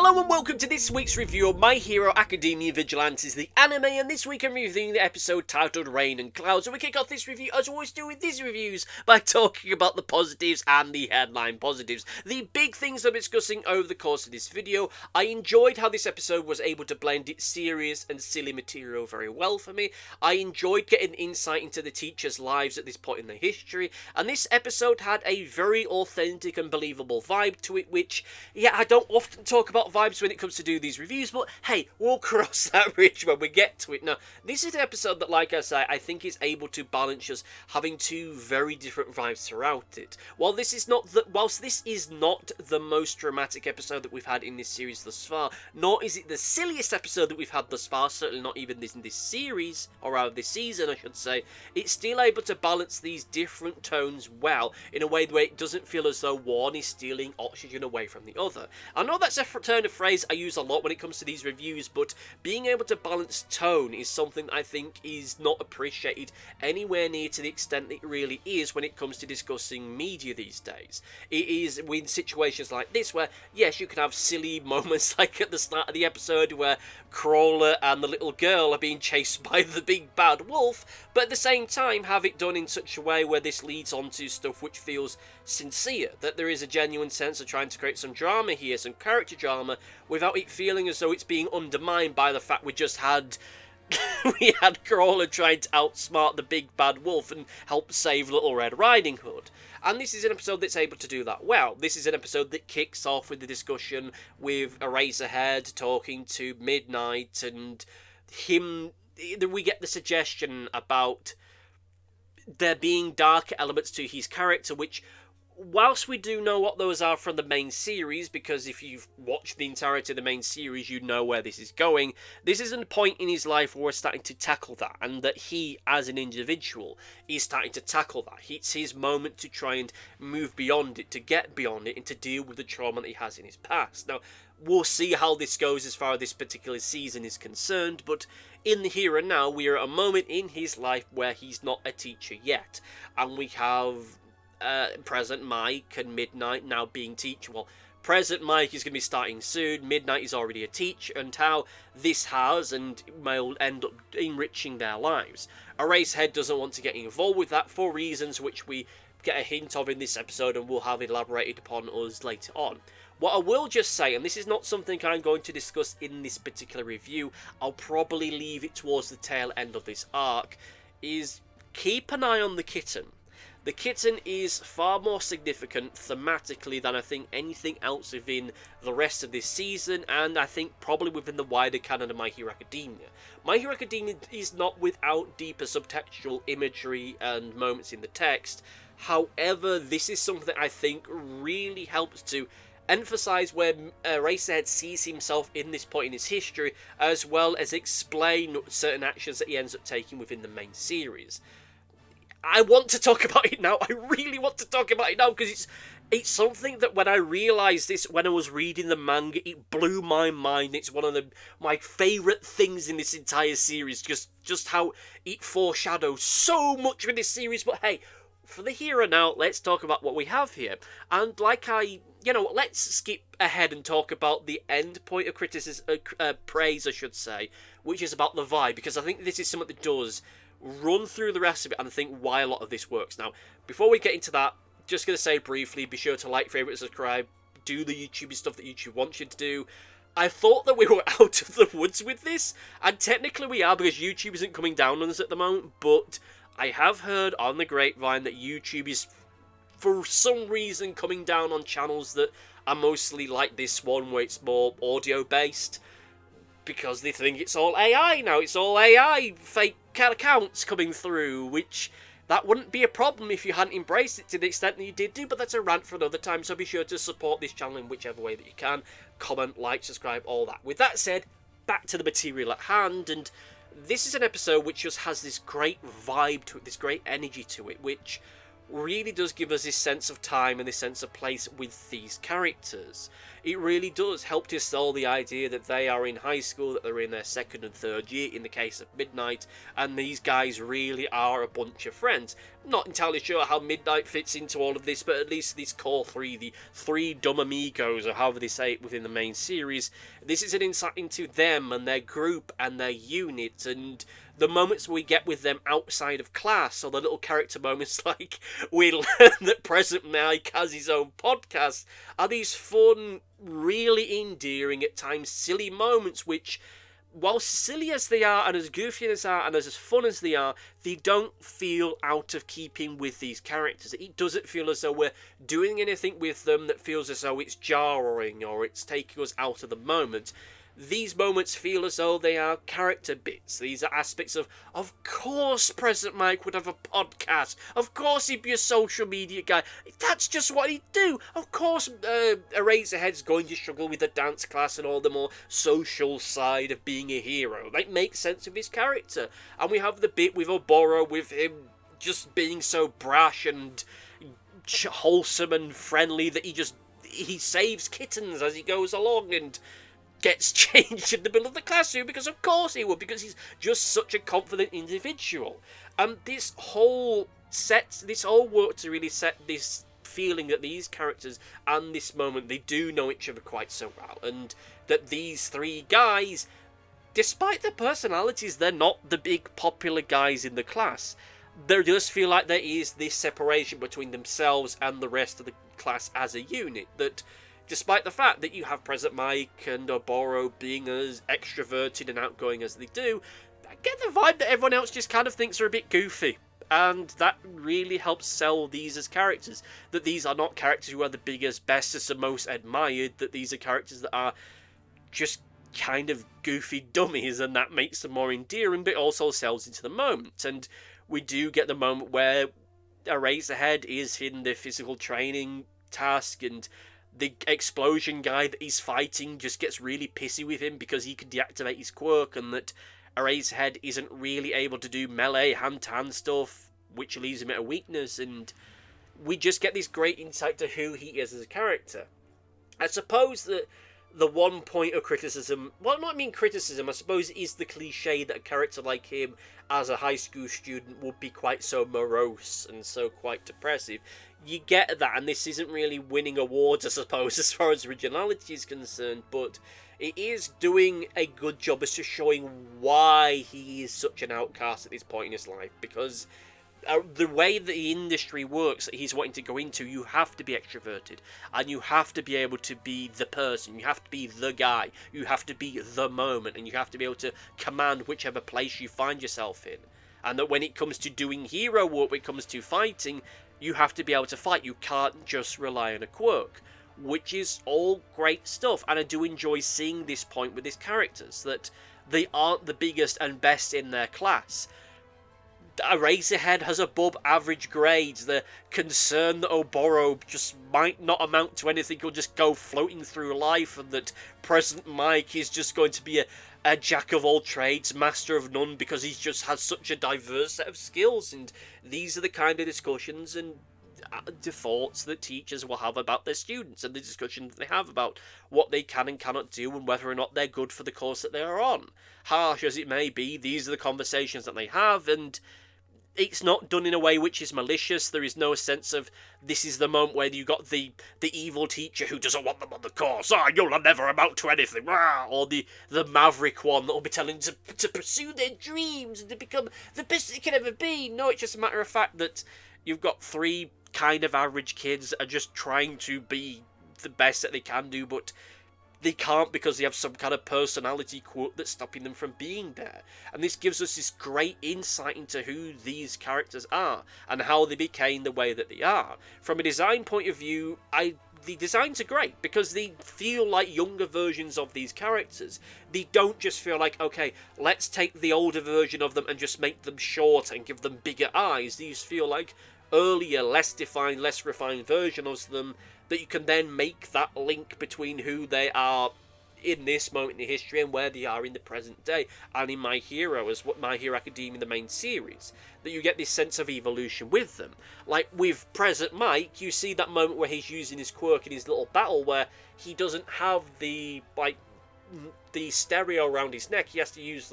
Hello and welcome to this week's review of My Hero Academia Vigilantes, the anime, and this week I'm reviewing the episode titled Rain and Clouds. And we kick off this review, as always do with these reviews, by talking about the positives and the headline positives. The big things I'm discussing over the course of this video. I enjoyed how this episode was able to blend its serious and silly material very well for me. I enjoyed getting insight into the teachers' lives at this point in their history, and this episode had a very authentic and believable vibe to it, which, yeah, I don't often talk about vibes when it comes to do these reviews, but hey, we'll cross that bridge when we get to it. Now, this is an episode that, like I say, I think is able to balance us having two very different vibes throughout it. Whilst this is not the most dramatic episode that we've had in this series thus far, nor is it the silliest episode that we've had thus far, certainly not even in this series, or rather this season I should say, it's still able to balance these different tones well, in a way where it doesn't feel as though one is stealing oxygen away from the other. I know that's a turn of phrase I use a lot when it comes to these reviews, but being able to balance tone is something I think is not appreciated anywhere near to the extent that it really is when it comes to discussing media these days. It is in situations like this where, yes, you can have silly moments like at the start of the episode where Crawler and the little girl are being chased by the big bad wolf, but at the same time have it done in such a way where this leads on to stuff which feels sincere, that there is a genuine sense of trying to create some drama here, some character drama, without it feeling as though it's being undermined by the fact we just had we had Crawler trying to outsmart the big bad wolf and help save Little Red Riding Hood. And this is an episode that's able to do that well. This is an episode that kicks off with the discussion with Eraserhead talking to Midnight, and him, we get the suggestion about there being darker elements to his character, which, whilst we do know what those are from the main series, because if you've watched the entirety of the main series, you know where this is going, this isn't a point in his life where we're starting to tackle that, and that he, as an individual, is starting to tackle that. It's his moment to try and move beyond it, to get beyond it, and to deal with the trauma that he has in his past. Now, we'll see how this goes as far as this particular season is concerned, but in the here and now, we are at a moment in his life where he's not a teacher yet, and we have Present Mike and Midnight now being teacher. Well, Present Mike is going to be starting soon, Midnight is already a teacher, and how this has and may end up enriching their lives. Eraserhead doesn't want to get involved with that for reasons which we get a hint of in this episode and will have elaborated upon us later on. What I will just say, and this is not something I'm going to discuss in this particular review, I'll probably leave it towards the tail end of this arc, is keep an eye on the kitten. The kitten is far more significant thematically than I think anything else within the rest of this season, and I think probably within the wider canon of My Hero Academia. My Hero Academia is not without deeper subtextual imagery and moments in the text. However, this is something that I think really helps to emphasize where Eraserhead sees himself in this point in his history, as well as explain certain actions that he ends up taking within the main series. I want to talk about it now. I really want to talk about it now because it's something that when I realised this when I was reading the manga, it blew my mind. It's one of my favourite things in this entire series, just how it foreshadows so much in this series. But hey, for the here and now, let's talk about what we have here. And let's skip ahead and talk about the end point of criticism, praise I should say, which is about the vibe, because I think this is something that does run through the rest of it and think why a lot of this works. Now, before we get into that, just going to say briefly, be sure to like, favourite, subscribe, do the YouTube stuff that YouTube wants you to do. I thought that we were out of the woods with this, and technically we are because YouTube isn't coming down on us at the moment, but I have heard on the grapevine that YouTube is, for some reason, coming down on channels that are mostly like this one, where it's more audio-based, because they think it's all AI now. It's all AI fake accounts coming through, which that wouldn't be a problem if you hadn't embraced it to the extent that you did do, but that's a rant for another time, so be sure to support this channel in whichever way that you can. Comment, like, subscribe, all that. With that said, back to the material at hand, and this is an episode which just has this great vibe to it, this great energy to it, which really does give us this sense of time and this sense of place with these characters. It really does help to sell the idea that they are in high school, that they're in their second and third year in the case of Midnight, and these guys really are a bunch of friends. not entirely sure how Midnight fits into all of this, but at least these core three, the three dumb amigos, or however they say it within the main series, this is an insight into them and their group and their unit, and the moments we get with them outside of class, or the little character moments like we learn that Present Mike has his own podcast, are these fun, really endearing, at times silly moments which, while silly as they are, and as goofy as they are, and as fun as they are, they don't feel out of keeping with these characters. It doesn't feel as though we're doing anything with them that feels as though it's jarring or it's taking us out of the moment. These moments feel as though they are character bits. These are aspects of course Present Mike would have a podcast. Of course he'd be a social media guy. That's just what he'd do. Of course Eraserhead's going to struggle with the dance class and all the more social side of being a hero. That makes sense of his character. And we have the bit with Oboro, with him just being so brash and wholesome and friendly that he saves kittens as he goes along and gets changed in the middle of the classroom, because of course he would, because he's just such a confident individual. And this whole work to really set this feeling that these characters and this moment, they do know each other quite so well, and that these three guys, despite their personalities, they're not the big popular guys in the class. They just feel like there is this separation between themselves and the rest of the class as a unit, that despite the fact that you have Present Mike and Oboro being as extroverted and outgoing as they do, I get the vibe that everyone else just kind of thinks are a bit goofy. And that really helps sell these as characters. That these are not characters who are the biggest, bestest, and most admired. That these are characters that are just kind of goofy dummies, and that makes them more endearing, but also sells into the moment. And we do get the moment where Eraserhead is in the physical training task, and the explosion guy that he's fighting just gets really pissy with him because he can deactivate his quirk, and that Eraserhead isn't really able to do melee hand-to-hand stuff, which leaves him at a weakness, and we just get this great insight to who he is as a character. I suppose that the one point of criticism, well, not mean criticism, I suppose it is the cliche that a character like him as a high school student would be quite so morose and so quite depressive. You get that, and this isn't really winning awards, I suppose, as far as originality is concerned, but it is doing a good job as to showing why he is such an outcast at this point in his life, because the way that the industry works that he's wanting to go into, you have to be extroverted, and you have to be able to be the person, you have to be the guy, you have to be the moment, and you have to be able to command whichever place you find yourself in. And that when it comes to doing hero work, when it comes to fighting, you have to be able to fight. You can't just rely on a quirk, which is all great stuff. And I do enjoy seeing this point with these characters, that they aren't the biggest and best in their class. Eraserhead has above average grades. The concern that Oboro just might not amount to anything, he'll just go floating through life, and that Present Mike is just going to be a jack of all trades, master of none, because he just has such a diverse set of skills. And these are the kind of discussions and thoughts that teachers will have about their students, and the discussions they have about what they can and cannot do, and whether or not they're good for the course that they are on. Harsh as it may be, these are the conversations that they have, and it's not done in a way which is malicious. There is no sense of, this is the moment where you got the evil teacher who doesn't want them on the course, you'll never amount to anything, or the maverick one that will be telling them to pursue their dreams and to become the best they can ever be. No, it's just a matter of fact that you've got three kind of average kids that are just trying to be the best that they can do, but they can't because they have some kind of personality quirk that's stopping them from being there. And this gives us this great insight into who these characters are and how they became the way that they are. From a design point of view, the designs are great because they feel like younger versions of these characters. They don't just feel like, okay, let's take the older version of them and just make them short and give them bigger eyes. These feel like earlier, less defined, less refined versions of them, that you can then make that link between who they are in this moment in history and where they are in the present day, and in My Hero, as what My Hero Academia, the main series, that you get this sense of evolution with them. Like with Present Mike, you see that moment where he's using his quirk in his little battle, where he doesn't have the stereo around his neck. He has to use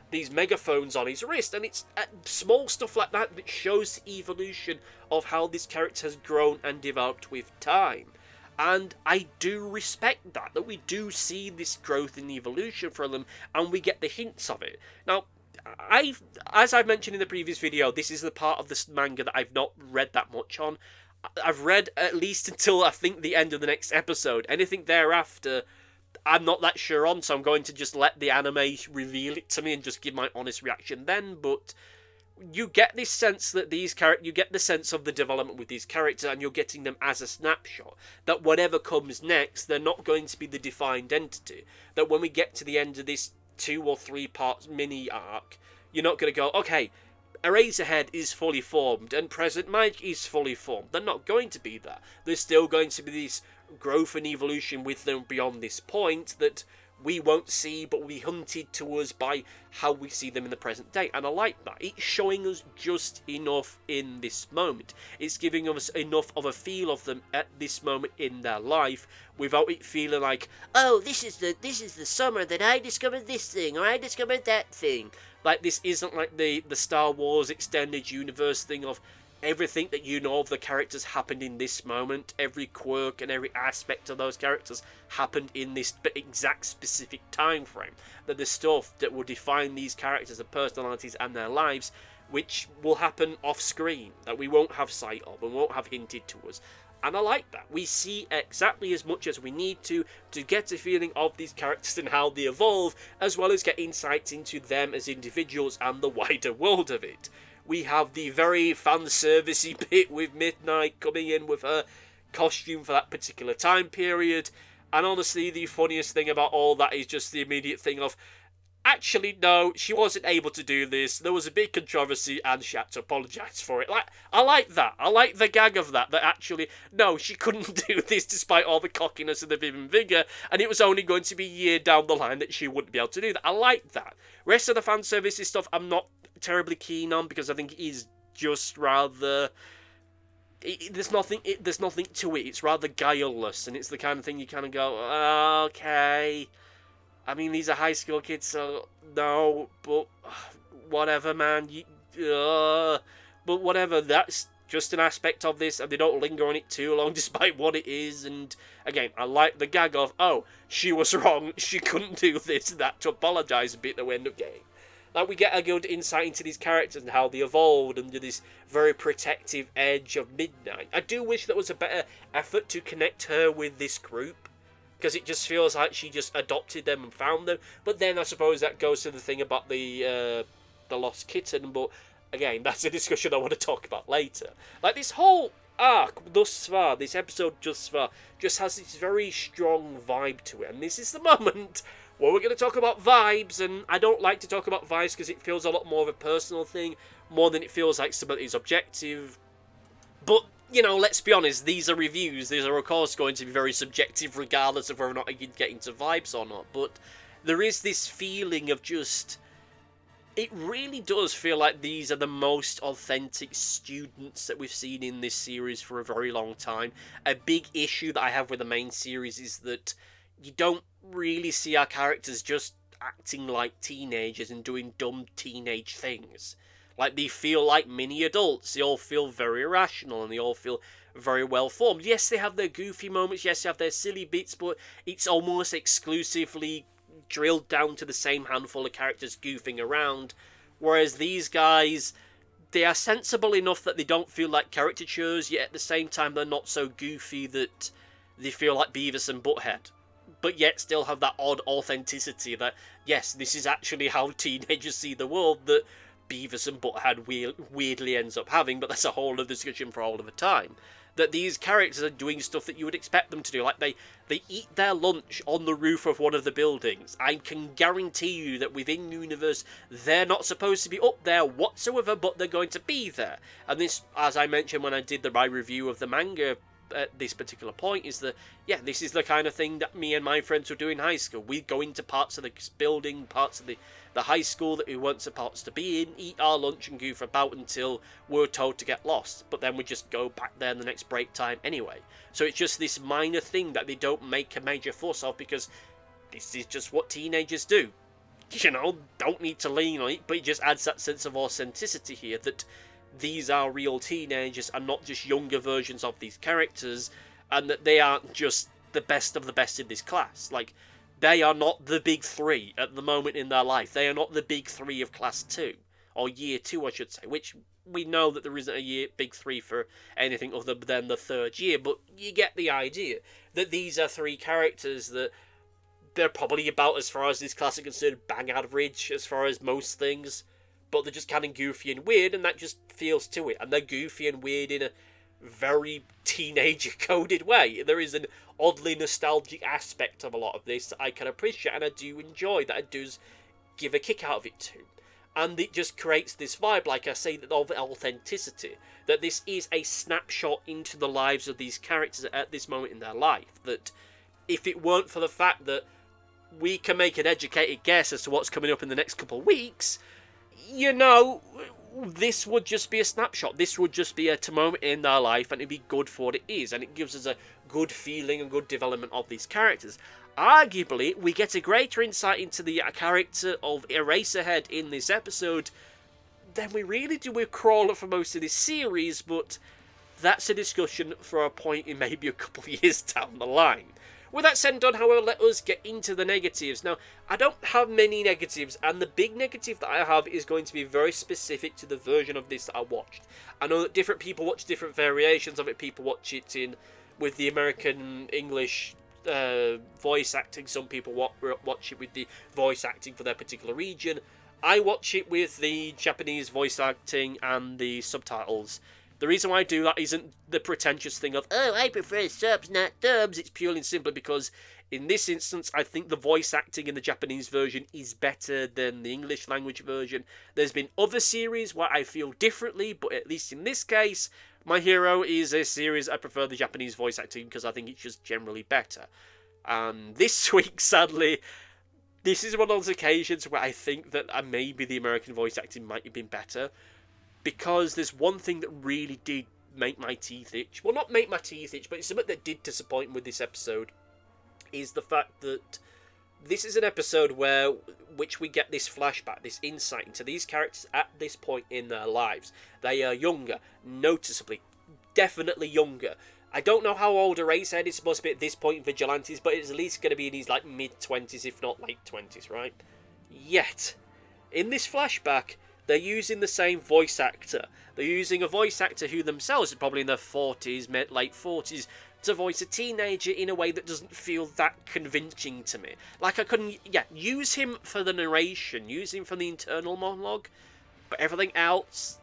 these megaphones on his wrist, and it's small stuff like that that shows the evolution of how this character has grown and developed with time. And I do respect that we do see this growth and evolution from them, and we get the hints of it. Now, as I've mentioned in the previous video, this is the part of this manga that I've not read that much on. I've read at least until I think the end of the next episode. Anything thereafter, I'm not that sure on, so I'm going to just let the anime reveal it to me and just give my honest reaction then. But you get this sense that you get the sense of the development with these characters, and you're getting them as a snapshot. That whatever comes next, they're not going to be the defined entity. That when we get to the end of this 2 or 3 parts mini arc, you're not going to go, okay, Eraserhead is fully formed and Present Mic is fully formed. They're not going to be that. There's still going to be this growth and evolution with them beyond this point that we won't see, but will be hunted to us by how we see them in the present day. And I like that. It's showing us just enough in this moment. It's giving us enough of a feel of them at this moment in their life without it feeling like, oh, this is the summer that I discovered this thing, or I discovered that thing. Like, this isn't like the Star Wars extended universe thing of everything that you know of the characters happened in this moment. Every quirk and every aspect of those characters happened in this exact specific time frame. That the stuff that will define these characters and personalities and their lives, which will happen off screen, that we won't have sight of and won't have hinted to us. And I like that. We see exactly as much as we need to get a feeling of these characters and how they evolve, as well as get insights into them as individuals and the wider world of it. We have the very fan-servicey bit with Midnight coming in with her costume for that particular time period. And honestly, the funniest thing about all that is just the immediate thing of, actually, no, she wasn't able to do this. There was a big controversy and she had to apologise for it. I like that. I like the gag of that actually, no, she couldn't do this despite all the cockiness and the vim and vigour, and it was only going to be a year down the line that she wouldn't be able to do that. I like that. Rest of the fan services stuff I'm not terribly keen on, because I think it is just rather... There's nothing to it. It's rather guileless, and it's the kind of thing you kind of go, okay... I mean, these are high school kids, so no, but whatever, man. But whatever, that's just an aspect of this, and they don't linger on it too long despite what it is. And again, I like the gag of, oh, she was wrong, she couldn't do this and that, to apologise a bit that we end up getting. Like, we get a good insight into these characters and how they evolved under this very protective edge of Midnight. I do wish there was a better effort to connect her with this group, because it just feels like she just adopted them and found them. But then I suppose that goes to the thing about the lost kitten. But again, that's a discussion I want to talk about later. Like, this whole arc thus far, this episode thus far, just has this very strong vibe to it. And this is the moment where we're going to talk about vibes. And I don't like to talk about vibes because it feels a lot more of a personal thing, more than it feels like somebody's objective. But, you know, let's be honest, these are reviews. These are, of course, going to be very subjective regardless of whether or not you get into vibes or not. But there is this feeling of just... It really does feel like these are the most authentic students that we've seen in this series for a very long time. A big issue that I have with the main series is that you don't really see our characters just acting like teenagers and doing dumb teenage things. Like, they feel like mini adults. They all feel very irrational and they all feel very well formed. Yes, they have their goofy moments. Yes, they have their silly bits, but it's almost exclusively drilled down to the same handful of characters goofing around. Whereas these guys, they are sensible enough that they don't feel like caricatures, yet at the same time they're not so goofy that they feel like Beavis and Butthead. But yet still have that odd authenticity that, yes, this is actually how teenagers see the world, that Beavis and Butthead weirdly ends up having, but that's a whole other discussion for all of a time. That these characters are doing stuff that you would expect them to do. Like, they eat their lunch on the roof of one of the buildings. I can guarantee you that within the universe, they're not supposed to be up there whatsoever, but they're going to be there. And this, as I mentioned when I did my review of the manga at this particular point, is that, yeah, this is the kind of thing that me and my friends would do in high school. We'd go into parts of the building, parts of the high school that we weren't supposed to be in, eat our lunch and goof about until we're told to get lost. But then we just go back there in the next break time anyway. So it's just this minor thing that they don't make a major fuss of, because this is just what teenagers do. don't need to lean on it, but it just adds that sense of authenticity here, that these are real teenagers and not just younger versions of these characters, and that they aren't just the best of the best in this class. Like, they are not the big three at the moment in their life. They are not the big three of class 2, or year 2, I should say, which we know that there isn't a big three for anything other than the third year, but you get the idea that these are three characters that they're probably about, as far as this class is concerned, bang average as far as most things, but they're just kind of goofy and weird, and that just feels to it. And they're goofy and weird in a very teenager-coded way. There is an oddly nostalgic aspect of a lot of this that I can appreciate, and I do enjoy, that I do give a kick out of it too. And it just creates this vibe, like I say, of authenticity, that this is a snapshot into the lives of these characters at this moment in their life, that if it weren't for the fact that we can make an educated guess as to what's coming up in the next couple of weeks, this would just be a snapshot. This would just be a moment in their life, and it'd be good for what it is, and it gives us a good feeling and good development of these characters. Arguably, we get a greater insight into the character of Eraserhead in this episode than we really do with Crawler for most of this series, but that's a discussion for a point in maybe a couple of years down the line. With that said and done, however, let us get into the negatives. Now, I don't have many negatives, and the big negative that I have is going to be very specific to the version of this that I watched. I know that different people watch different variations of it. People watch it with the American English voice acting. Some people watch it with the voice acting for their particular region. I watch it with the Japanese voice acting and the subtitles. The reason why I do that isn't the pretentious thing of, oh, I prefer subs, not dubs. It's purely and simply because, in this instance, I think the voice acting in the Japanese version is better than the English language version. There's been other series where I feel differently, but at least in this case, My Hero is a series I prefer the Japanese voice acting because I think it's just generally better. And this week, sadly, this is one of those occasions where I think that maybe the American voice acting might have been better. Because there's one thing that really did make my teeth itch. Well, not make my teeth itch, but it's something that did disappoint me with this episode. Is the fact that this is an episode which we get this flashback, this insight into these characters at this point in their lives. They are younger, noticeably, definitely younger. I don't know how old Eraserhead is supposed to be at this point in Vigilantes, but it's at least going to be in his mid-20s, if not late 20s, right? Yet, in this flashback, they're using the same voice actor. They're using a voice actor who themselves are probably in their 40s, late 40s, to voice a teenager in a way that doesn't feel that convincing to me. Like, I couldn't, use him for the narration, use him for the internal monologue, but everything else,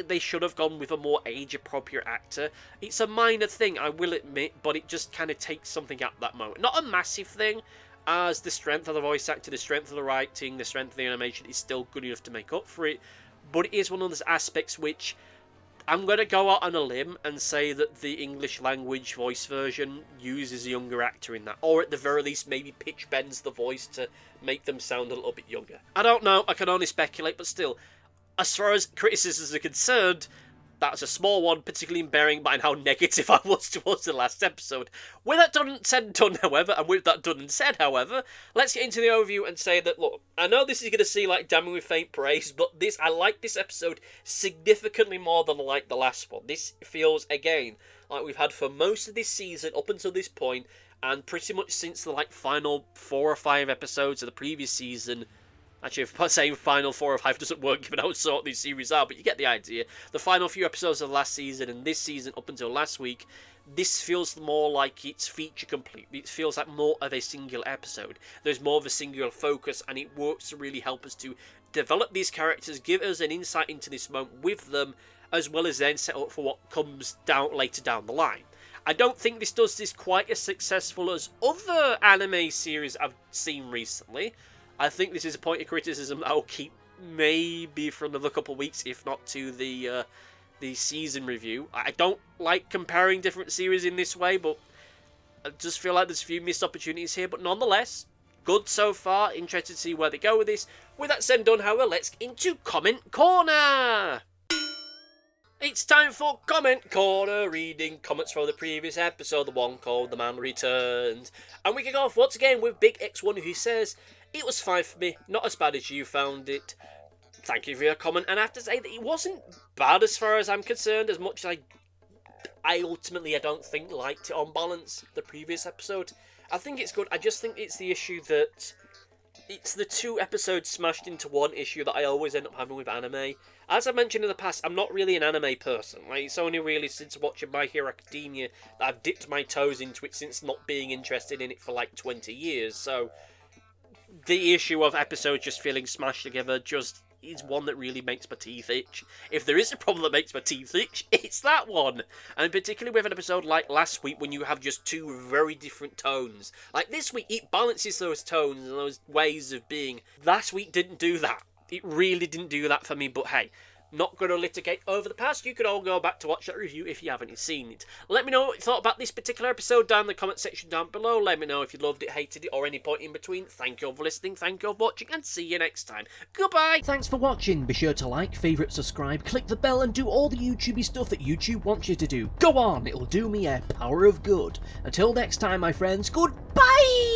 they should have gone with a more age-appropriate actor. It's a minor thing, I will admit, but it just kind of takes something at that moment. Not a massive thing, as the strength of the voice actor, the strength of the writing, the strength of the animation is still good enough to make up for it, but it is one of those aspects which I'm going to go out on a limb and say that the English language voice version uses a younger actor in that, or at the very least maybe pitch bends the voice to make them sound a little bit younger. I don't know, I can only speculate, but still, as far as criticisms are concerned, that's a small one, particularly in bearing in mind how negative I was towards the last episode. With that done and done, however, and with that done and said, however, let's get into the overview and say that, look, I know this is going to seem like damning with faint praise, but I like this episode significantly more than I like the last one. This feels, again, like we've had for most of this season up until this point, and pretty much since the final 4 or 5 episodes of the previous season. Actually, if saying final 4 or 5 doesn't work given how short these series are, but you get the idea. The final few episodes of last season and this season up until last week, this feels more like it's feature complete. It feels like more of a singular episode. There's more of a singular focus, and it works to really help us to develop these characters, give us an insight into this moment with them, as well as then set up for what comes down later down the line. I don't think this does this quite as successful as other anime series I've seen recently. I think this is a point of criticism that I'll keep maybe for another couple of weeks, if not to the season review. I don't like comparing different series in this way, but I just feel like there's a few missed opportunities here. But nonetheless, good so far. Interested to see where they go with this. With that said and done, however, let's get into Comment Corner. It's time for Comment Corner, reading comments from the previous episode, the one called The Man Returns. And we kick off once again with Big X1, who says, It was fine for me, not as bad as you found it. Thank you for your comment, and I have to say that it wasn't bad as far as I'm concerned, as much as I ultimately, I don't think, liked it on balance, the previous episode. I think it's good, I just think it's the issue that it's the 2 episodes smashed into one issue that I always end up having with anime. As I mentioned in the past, I'm not really an anime person. Like, it's only really since watching My Hero Academia that I've dipped my toes into it, since not being interested in it for like 20 years, so the issue of episodes just feeling smashed together just is one that really makes my teeth itch. If there is a problem that makes my teeth itch, it's that one. And particularly with an episode like last week, when you have just 2 very different tones. Like this week, it balances those tones and those ways of being. Last week didn't do that. It really didn't do that for me, but hey, not going to litigate over the past. You could all go back to watch that review if you haven't seen it. Let me know what you thought about this particular episode down in the comment section down below. Let me know if you loved it, hated it, or any point in between. Thank you all for listening, thank you all for watching, and see you next time. Goodbye! Thanks for watching. Be sure to like, favourite, subscribe, click the bell, and do all the YouTubey stuff that YouTube wants you to do. Go on, it'll do me a power of good. Until next time, my friends, goodbye!